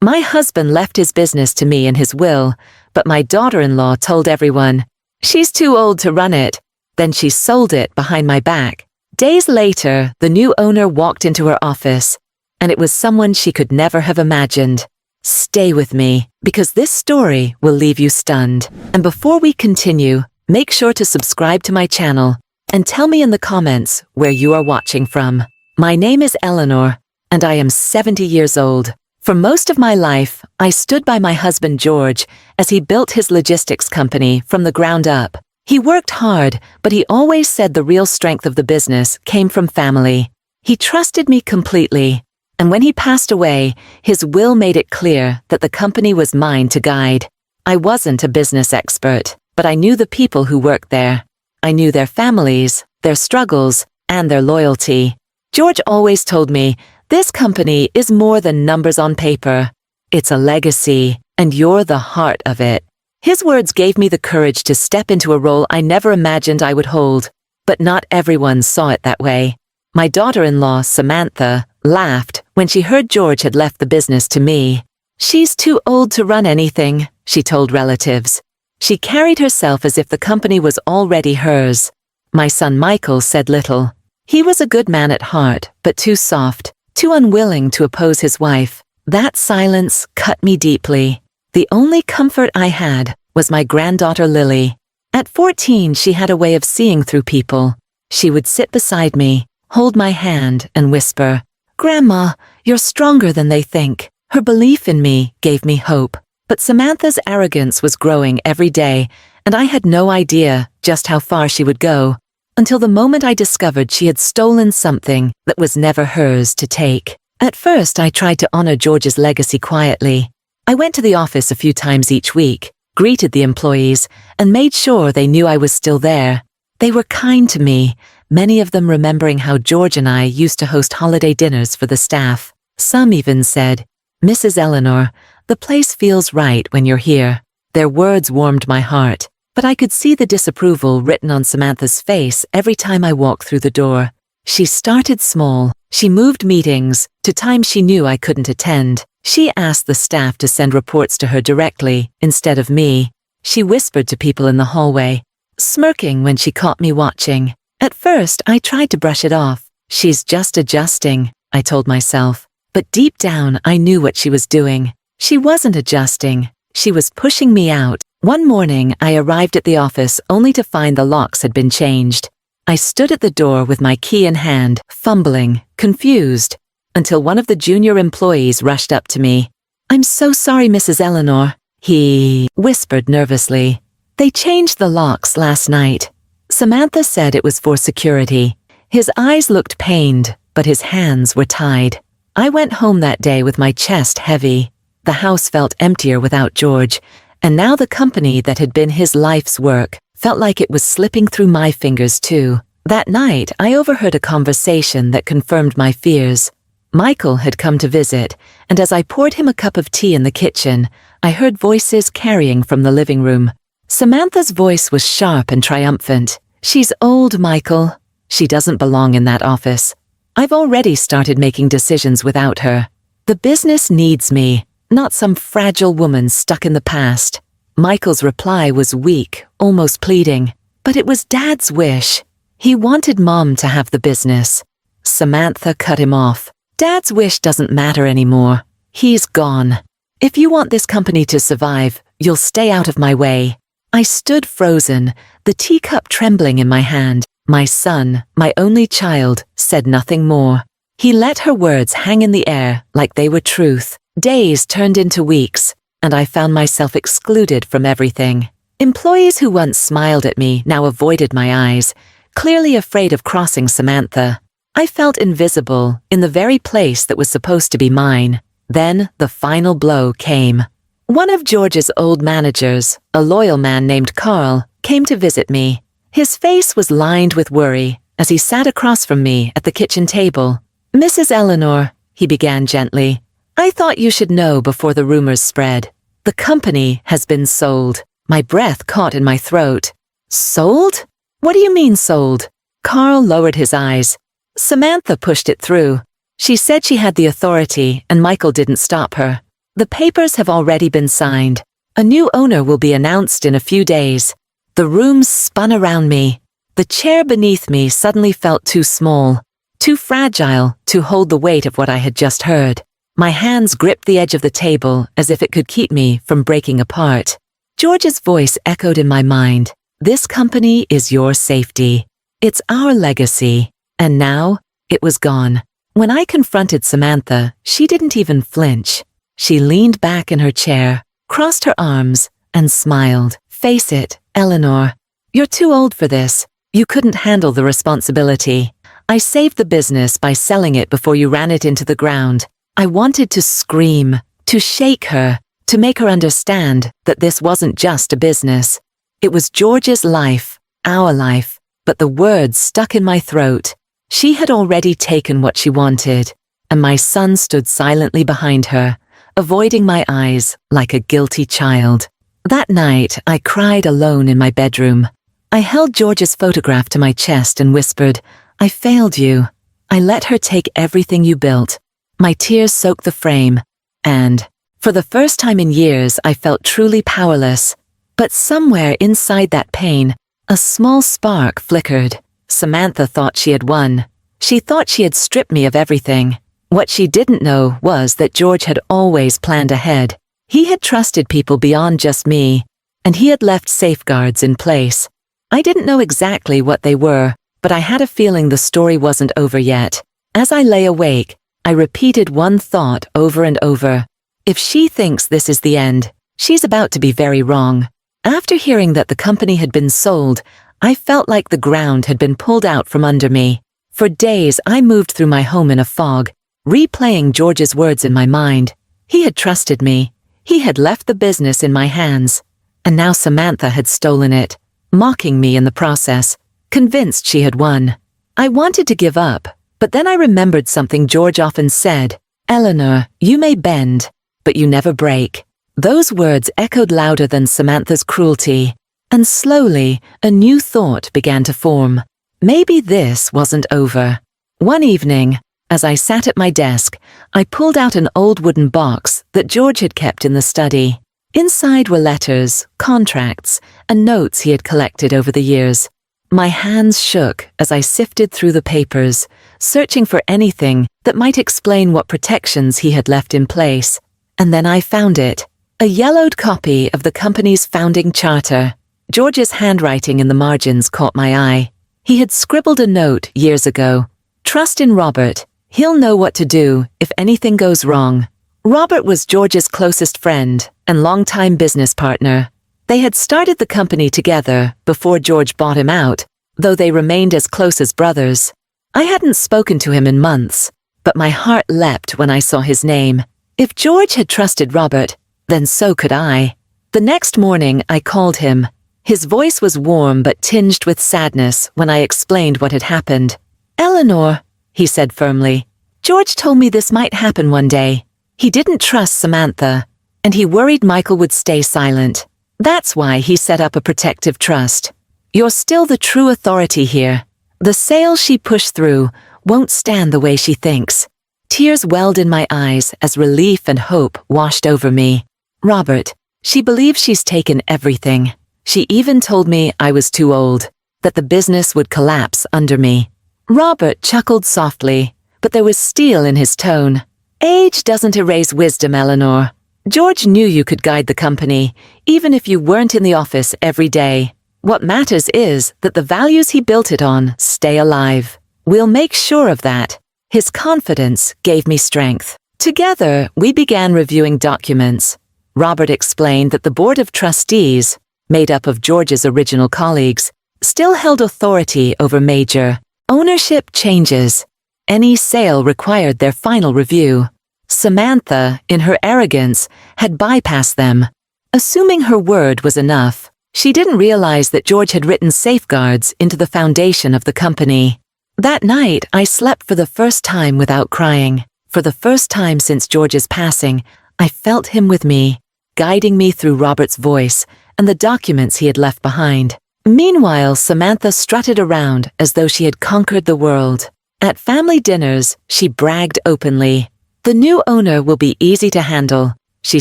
My husband left his business to me in his will, but my daughter-in-law told everyone, "She's too old to run it." Then she sold it behind my back. Days later, the new owner walked into her office, and it was someone she could never have imagined. Stay with me, because this story will leave you stunned. And before we continue, make sure to subscribe to my channel and tell me in the comments where you are watching from. My name is Eleanor, and I am 70 years old. For most of my life, I stood by my husband George as he built his logistics company from the ground up. He worked hard, but he always said the real strength of the business came from family. He trusted me completely, and when he passed away, his will made it clear that the company was mine to guide. I wasn't a business expert, but I knew the people who worked there. I knew their families, their struggles, and their loyalty. George always told me, "This company is more than numbers on paper. It's a legacy, and you're the heart of it." His words gave me the courage to step into a role I never imagined I would hold, but not everyone saw it that way. My daughter-in-law, Samantha, laughed when she heard George had left the business to me. "She's too old to run anything," she told relatives. She carried herself as if the company was already hers. My son Michael said little. He was a good man at heart, but too soft, too unwilling to oppose his wife. That silence cut me deeply. The only comfort I had was my granddaughter Lily. At 14, she had a way of seeing through people. She would sit beside me, hold my hand, and whisper, "Grandma, you're stronger than they think." Her belief in me gave me hope. But Samantha's arrogance was growing every day, and I had no idea just how far she would go, until the moment I discovered she had stolen something that was never hers to take. At first, I tried to honor George's legacy quietly. I went to the office a few times each week, greeted the employees, and made sure they knew I was still there. They were kind to me, many of them remembering how George and I used to host holiday dinners for the staff. Some even said, "Mrs. Eleanor, the place feels right when you're here." Their words warmed my heart, but I could see the disapproval written on Samantha's face every time I walked through the door. She started small. She moved meetings to times she knew I couldn't attend. She asked the staff to send reports to her directly instead of me. She whispered to people in the hallway, smirking when she caught me watching. At first, I tried to brush it off. "She's just adjusting," I told myself. But deep down, I knew what she was doing. She wasn't adjusting. She was pushing me out. One morning, I arrived at the office only to find the locks had been changed. I stood at the door with my key in hand, fumbling, confused, until one of the junior employees rushed up to me. "I'm so sorry, Mrs. Eleanor," he whispered nervously. "They changed the locks last night." Samantha said it was for security. His eyes looked pained, but his hands were tied. I went home that day with my chest heavy. The house felt emptier without George, and now the company that had been his life's work felt like it was slipping through my fingers too. That night, I overheard a conversation that confirmed my fears. Michael had come to visit, and as I poured him a cup of tea in the kitchen, I heard voices carrying from the living room. Samantha's voice was sharp and triumphant. "She's old, Michael. She doesn't belong in that office. I've already started making decisions without her. The business needs me, not some fragile woman stuck in the past." Michael's reply was weak, almost pleading. "But it was Dad's wish. He wanted Mom to have the business." Samantha cut him off. "Dad's wish doesn't matter anymore. He's gone. If you want this company to survive, you'll stay out of my way." I stood frozen, the teacup trembling in my hand. My son, my only child, said nothing more. He let her words hang in the air like they were truth. Days turned into weeks, and I found myself excluded from everything. Employees who once smiled at me now avoided my eyes, clearly afraid of crossing Samantha. I felt invisible in the very place that was supposed to be mine. Then the final blow came. One of George's old managers, a loyal man named Carl, came to visit me. His face was lined with worry as he sat across from me at the kitchen table. "Mrs. Eleanor," he began gently, "I thought you should know before the rumors spread. The company has been sold." My breath caught in my throat. "Sold? What do you mean sold?" Carl lowered his eyes. "Samantha pushed it through. She said she had the authority and Michael didn't stop her. The papers have already been signed. A new owner will be announced in a few days. The room spun around me. The chair beneath me suddenly felt too small, too fragile to hold the weight of what I had just heard. My hands gripped the edge of the table as if it could keep me from breaking apart. George's voice echoed in my mind. This company is your safety. It's our legacy. And now, it was gone. When I confronted Samantha, she didn't even flinch. She leaned back in her chair, crossed her arms, and smiled. Face it, Eleanor. You're too old for this. You couldn't handle the responsibility. I saved the business by selling it before you ran it into the ground. I wanted to scream, to shake her, to make her understand that this wasn't just a business. It was George's life, our life, but the words stuck in my throat. She had already taken what she wanted, and my son stood silently behind her, avoiding my eyes like a guilty child. That night, I cried alone in my bedroom. I held George's photograph to my chest and whispered, I failed you. I let her take everything you built. My tears soaked the frame, and, for the first time in years, I felt truly powerless. But somewhere inside that pain, a small spark flickered. Samantha thought she had won. She thought she had stripped me of everything. What she didn't know was that George had always planned ahead. He had trusted people beyond just me, and he had left safeguards in place. I didn't know exactly what they were, but I had a feeling the story wasn't over yet. As I lay awake, I repeated one thought over and over. If she thinks this is the end, she's about to be very wrong. After hearing that the company had been sold, I felt like the ground had been pulled out from under me. For days, I moved through my home in a fog, replaying George's words in my mind. He had trusted me. He had left the business in my hands. And now Samantha had stolen it, mocking me in the process, convinced she had won. I wanted to give up, but then I remembered something George often said. Eleanor, you may bend, but you never break. Those words echoed louder than Samantha's cruelty, and slowly a new thought began to form. Maybe this wasn't over. One evening, as I sat at my desk, I pulled out an old wooden box that George had kept in the study. Inside were letters, contracts, and notes he had collected over the years. My hands shook as I sifted through the papers, searching for anything that might explain what protections he had left in place. And then I found it. A yellowed copy of the company's founding charter. George's handwriting in the margins caught my eye. He had scribbled a note years ago. Trust in Robert. He'll know what to do if anything goes wrong. Robert was George's closest friend and longtime business partner. They had started the company together before George bought him out, though they remained as close as brothers. I hadn't spoken to him in months, but my heart leapt when I saw his name. If George had trusted Robert, then so could I. The next morning, I called him. His voice was warm but tinged with sadness when I explained what had happened. Eleanor, he said firmly, George told me this might happen one day. He didn't trust Samantha, and he worried Michael would stay silent. That's why he set up a protective trust. You're still the true authority here. The sale she pushed through won't stand the way she thinks. Tears welled in my eyes as relief and hope washed over me. Robert, she believes she's taken everything. She even told me I was too old, that the business would collapse under me. Robert chuckled softly, but there was steel in his tone. Age doesn't erase wisdom, Eleanor. George knew you could guide the company, even if you weren't in the office every day. What matters is that the values he built it on stay alive. We'll make sure of that. His confidence gave me strength. Together, we began reviewing documents. Robert explained that the Board of Trustees, made up of George's original colleagues, still held authority over major ownership changes. Any sale required their final review. Samantha, in her arrogance, had bypassed them. Assuming her word was enough, she didn't realize that George had written safeguards into the foundation of the company. That night, I slept for the first time without crying. For the first time since George's passing, I felt him with me, guiding me through Robert's voice and the documents he had left behind. Meanwhile, Samantha strutted around as though she had conquered the world. At family dinners, she bragged openly. The new owner will be easy to handle. she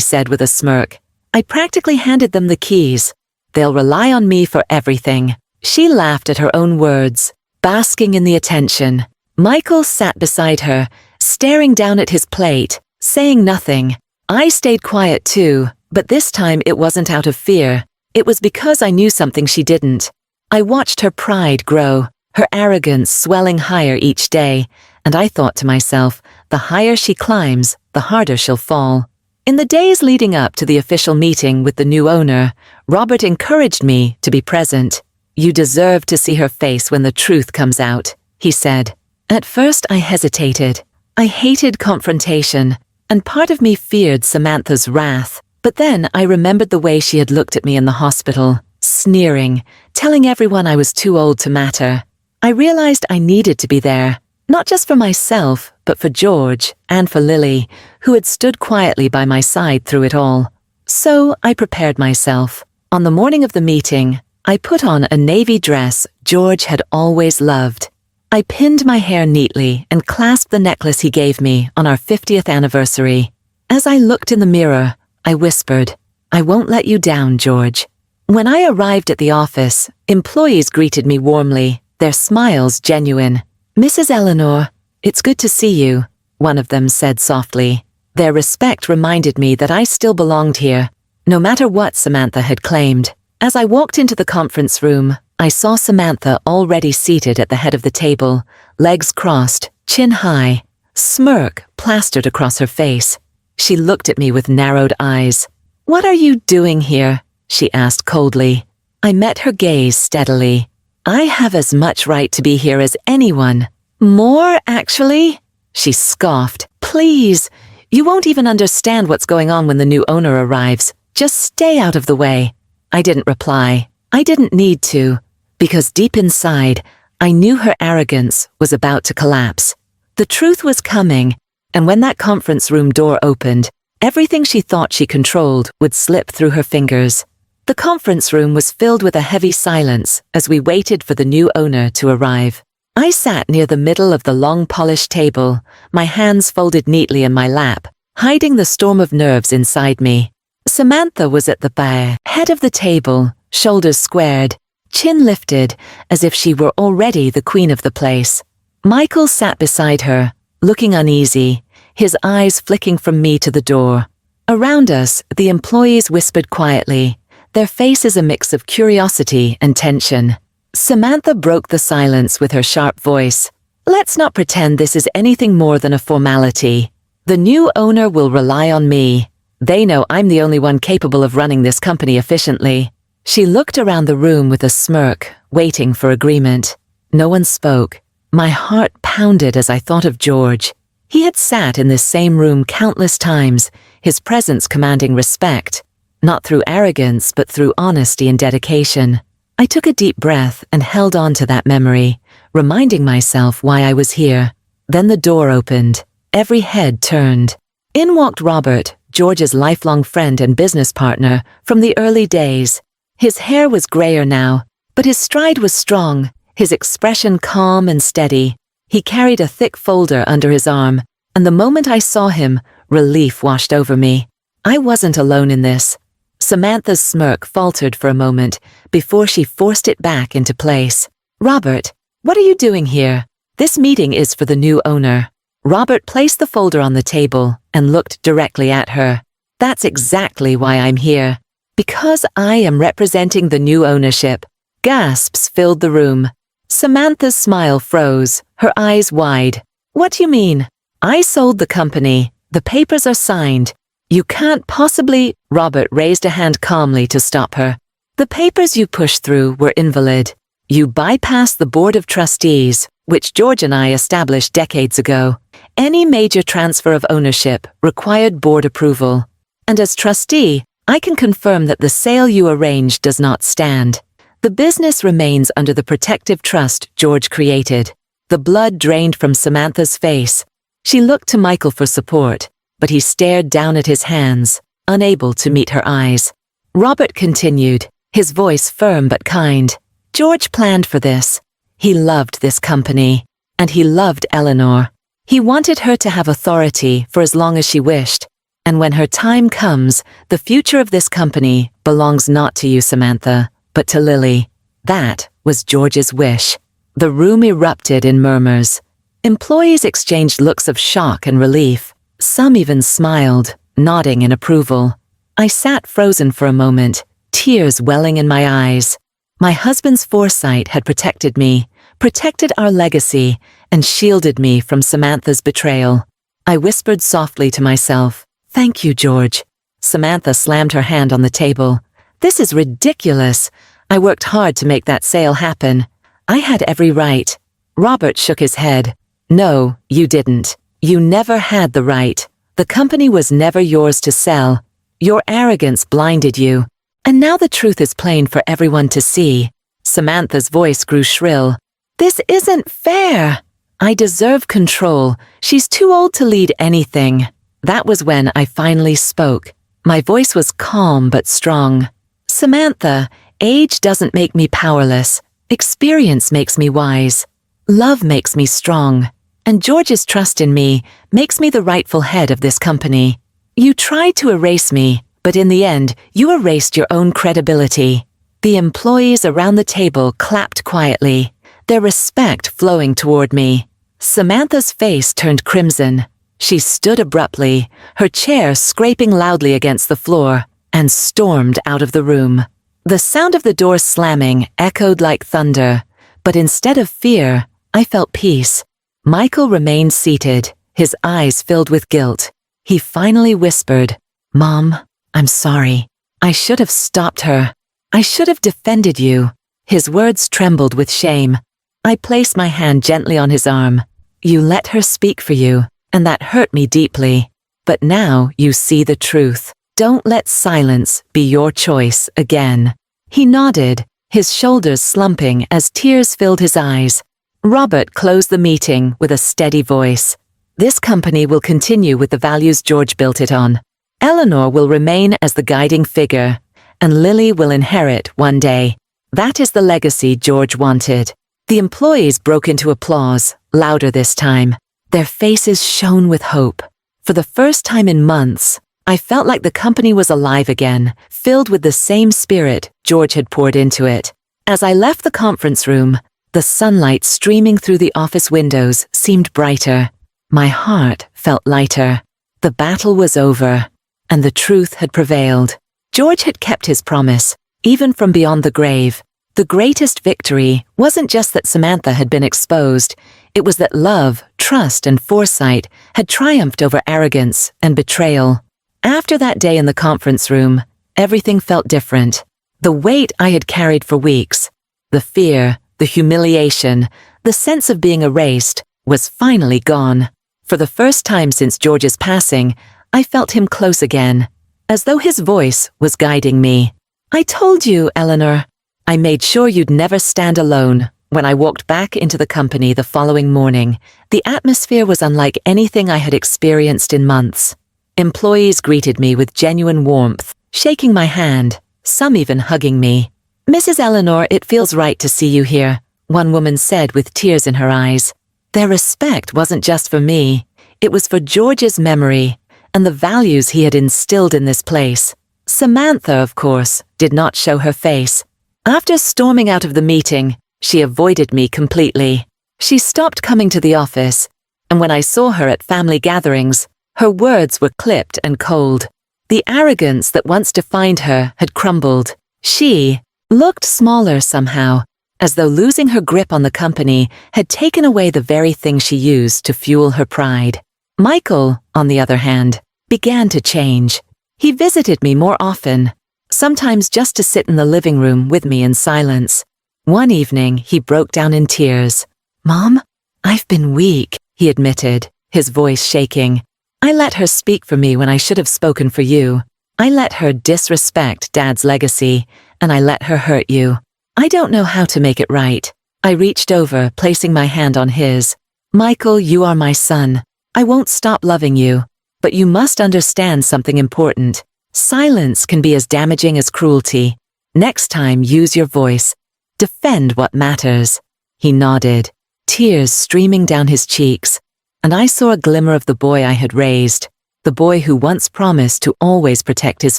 said with a smirk. I practically handed them the keys. They'll rely on me for everything. She laughed at her own words, basking in the attention. Michael sat beside her, staring down at his plate, saying nothing. I stayed quiet too, but this time it wasn't out of fear. It was because I knew something she didn't. I watched her pride grow, her arrogance swelling higher each day, and I thought to myself, the higher she climbs, the harder she'll fall. In the days leading up to the official meeting with the new owner, Robert encouraged me to be present. You deserve to see her face when the truth comes out, he said. At first I hesitated. I hated confrontation, and part of me feared Samantha's wrath. But then I remembered the way she had looked at me in the hospital, sneering, telling everyone I was too old to matter. I realized I needed to be there, not just for myself, but for George and for Lily, who had stood quietly by my side through it all. So I prepared myself. On the morning of the meeting, I put on a navy dress George had always loved. I pinned my hair neatly and clasped the necklace he gave me on our 50th anniversary. As I looked in the mirror, I whispered, I won't let you down, George. When I arrived at the office, employees greeted me warmly, their smiles genuine. Mrs. Eleanor, it's good to see you, one of them said softly. Their respect reminded me that I still belonged here, no matter what Samantha had claimed. As I walked into the conference room, I saw Samantha already seated at the head of the table, legs crossed, chin high, smirk plastered across her face. She looked at me with narrowed eyes. What are you doing here? She asked coldly. I met her gaze steadily. I have as much right to be here as anyone. More, actually? She scoffed. Please, you won't even understand what's going on when the new owner arrives. Just stay out of the way. I didn't reply. I didn't need to, because deep inside, I knew her arrogance was about to collapse. The truth was coming, and when that conference room door opened, everything she thought she controlled would slip through her fingers. The conference room was filled with a heavy silence as we waited for the new owner to arrive. I sat near the middle of the long polished table, my hands folded neatly in my lap, hiding the storm of nerves inside me. Samantha was at the head of the table, shoulders squared, chin lifted, as if she were already the queen of the place. Michael sat beside her, looking uneasy, his eyes flicking from me to the door. Around us, the employees whispered quietly, their faces a mix of curiosity and tension. Samantha broke the silence with her sharp voice. Let's not pretend this is anything more than a formality. The new owner will rely on me. They know I'm the only one capable of running this company efficiently. She looked around the room with a smirk, waiting for agreement. No one spoke. My heart pounded as I thought of George. He had sat in this same room countless times, his presence commanding respect. Not through arrogance, but through honesty and dedication. I took a deep breath and held on to that memory, reminding myself why I was here. Then the door opened. Every head turned. In walked Robert, George's lifelong friend and business partner from the early days. His hair was grayer now, but his stride was strong, his expression calm and steady. He carried a thick folder under his arm, and the moment I saw him, relief washed over me. I wasn't alone in this. Samantha's smirk faltered for a moment before she forced it back into place. Robert, what are you doing here? This meeting is for the new owner. Robert placed the folder on the table and looked directly at her. That's exactly why I'm here. Because I am representing the new ownership. Gasps filled the room. Samantha's smile froze, her eyes wide. What do you mean? I sold the company. The papers are signed. You can't possibly— Robert raised a hand calmly to stop her. The papers you pushed through were invalid. You bypassed the board of trustees, which George and I established decades ago. Any major transfer of ownership required board approval. And as trustee, I can confirm that the sale you arranged does not stand. The business remains under the protective trust George created. The blood drained from Samantha's face. She looked to Michael for support, but he stared down at his hands, unable to meet her eyes. Robert continued, his voice firm but kind. George planned for this. He loved this company, and he loved Eleanor. He wanted her to have authority for as long as she wished, And when her time comes, the future of this company belongs not to you, Samantha, but to Lily. That was George's wish. The room erupted in murmurs. Employees exchanged looks of shock and relief. Some even smiled, nodding in approval. I sat frozen for a moment, tears welling in my eyes. My husband's foresight had protected me, protected our legacy, and shielded me from Samantha's betrayal. I whispered softly to myself, "Thank you, George." Samantha slammed her hand on the table. "This is ridiculous. I worked hard to make that sale happen. I had every right." Robert shook his head. "No, you didn't. You never had the right. The company was never yours to sell. Your arrogance blinded you. And now the truth is plain for everyone to see." Samantha's voice grew shrill. "This isn't fair. I deserve control. She's too old to lead anything." That was when I finally spoke. My voice was calm but strong. "Samantha, age doesn't make me powerless. Experience makes me wise. Love makes me strong. And George's trust in me makes me the rightful head of this company. You tried to erase me, but in the end, you erased your own credibility." The employees around the table clapped quietly, their respect flowing toward me. Samantha's face turned crimson. She stood abruptly, her chair scraping loudly against the floor, and stormed out of the room. The sound of the door slamming echoed like thunder, but instead of fear, I felt peace. Michael remained seated, his eyes filled with guilt. He finally whispered, "Mom, I'm sorry. I should have stopped her. I should have defended you." His words trembled with shame. I placed my hand gently on his arm. "You let her speak for you, and that hurt me deeply. But now you see the truth. Don't let silence be your choice again." He nodded, his shoulders slumping as tears filled his eyes. Robert closed the meeting with a steady voice. "This company will continue with the values George built it on. Eleanor will remain as the guiding figure, and Lily will inherit one day. That is the legacy George wanted." The employees broke into applause, louder this time. Their faces shone with hope. For the first time in months, I felt like the company was alive again, filled with the same spirit George had poured into it. As I left the conference room, the sunlight streaming through the office windows seemed brighter. My heart felt lighter. The battle was over, and the truth had prevailed. George had kept his promise, even from beyond the grave. The greatest victory wasn't just that Samantha had been exposed, it was that love, trust, and foresight had triumphed over arrogance and betrayal. After that day in the conference room, everything felt different. The weight I had carried for weeks, the fear, the humiliation, the sense of being erased, was finally gone. For the first time since George's passing, I felt him close again, as though his voice was guiding me. "I told you, Eleanor. I made sure you'd never stand alone." When I walked back into the company the following morning, the atmosphere was unlike anything I had experienced in months. Employees greeted me with genuine warmth, shaking my hand, some even hugging me. "Mrs. Eleanor, it feels right to see you here," one woman said with tears in her eyes. Their respect wasn't just for me, it was for George's memory and the values he had instilled in this place. Samantha, of course, did not show her face. After storming out of the meeting, she avoided me completely. She stopped coming to the office, and when I saw her at family gatherings, her words were clipped and cold. The arrogance that once defined her had crumbled. She looked smaller somehow, as though losing her grip on the company had taken away the very thing she used to fuel her pride. Michael, on the other hand, began to change. He visited me more often, sometimes just to sit in the living room with me in silence. One evening, he broke down in tears. "Mom, I've been weak," he admitted, his voice shaking. "I let her speak for me when I should have spoken for you. I let her disrespect Dad's legacy, and I let her hurt you. I don't know how to make it right." I reached over, placing my hand on his. "Michael, you are my son. I won't stop loving you, but you must understand something important. Silence can be as damaging as cruelty. Next time, use your voice. Defend what matters." He nodded, tears streaming down his cheeks, and I saw a glimmer of the boy I had raised. the boy who once promised to always protect his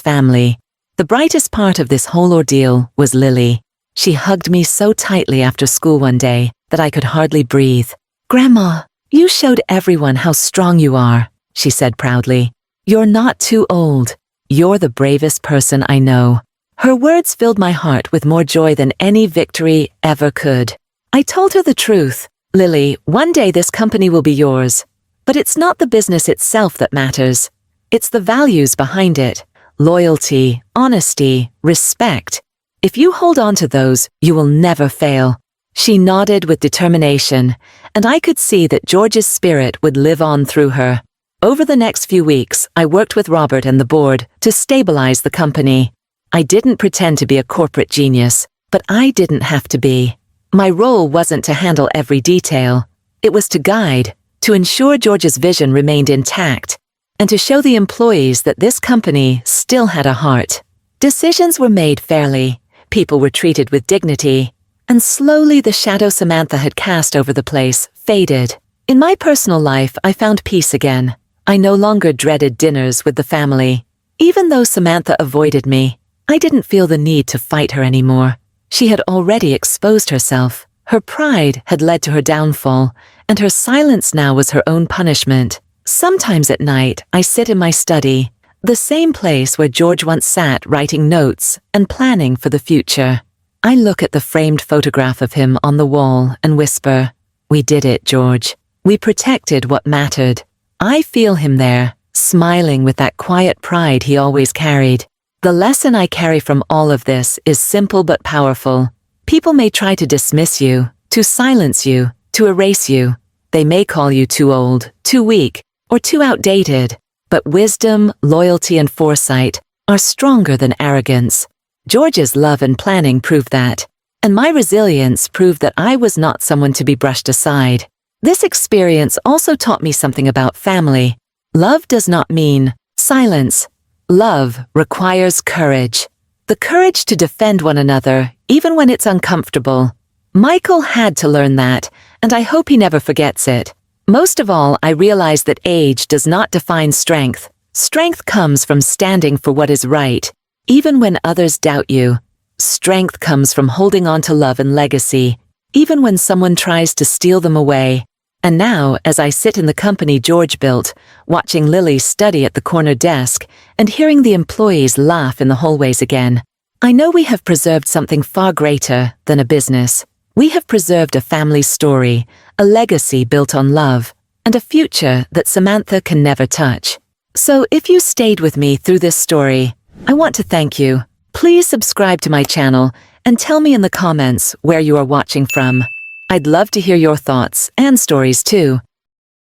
family. The brightest part of this whole ordeal was Lily. She hugged me so tightly after school one day that I could hardly breathe. "Grandma, you showed everyone how strong you are," she said proudly. "You're not too old. You're the bravest person I know." Her words filled my heart with more joy than any victory ever could. I told her the truth. "Lily, one day this company will be yours. But it's not the business itself that matters. It's the values behind it. Loyalty, honesty, respect. If you hold on to those, you will never fail." She nodded with determination, and I could see that George's spirit would live on through her. Over the next few weeks, I worked with Robert and the board to stabilize the company. I didn't pretend to be a corporate genius, but I didn't have to be. My role wasn't to handle every detail. It was to guide, to ensure George's vision remained intact, and to show the employees that this company still had a heart. Decisions were made fairly, people were treated with dignity, and slowly the shadow Samantha had cast over the place faded. In my personal life, I found peace again. I no longer dreaded dinners with the family. Even though Samantha avoided me, I didn't feel the need to fight her anymore. She had already exposed herself. Her pride had led to her downfall, and her silence now was her own punishment. Sometimes at night, I sit in my study, the same place where George once sat writing notes and planning for the future. I look at the framed photograph of him on the wall and whisper, "We did it, George. We protected what mattered." I feel him there, smiling with that quiet pride he always carried. The lesson I carry from all of this is simple but powerful. People may try to dismiss you, to silence you, to erase you. They may call you too old, too weak, or too outdated. But wisdom, loyalty, and foresight are stronger than arrogance. George's love and planning proved that, and my resilience proved that I was not someone to be brushed aside. This experience also taught me something about family. Love does not mean silence. Love requires courage. The courage to defend one another, even when it's uncomfortable. Michael had to learn that, and I hope he never forgets it. Most of all, I realized that age does not define strength. Strength comes from standing for what is right, even when others doubt you. Strength comes from holding on to love and legacy, even when someone tries to steal them away. And now, as I sit in the company George built, watching Lily study at the corner desk and hearing the employees laugh in the hallways again, I know we have preserved something far greater than a business. We have preserved a family story, a legacy built on love, and a future that Samantha can never touch. So if you stayed with me through this story, I want to thank you. Please subscribe to my channel and tell me in the comments where you are watching from. I'd love to hear your thoughts and stories too.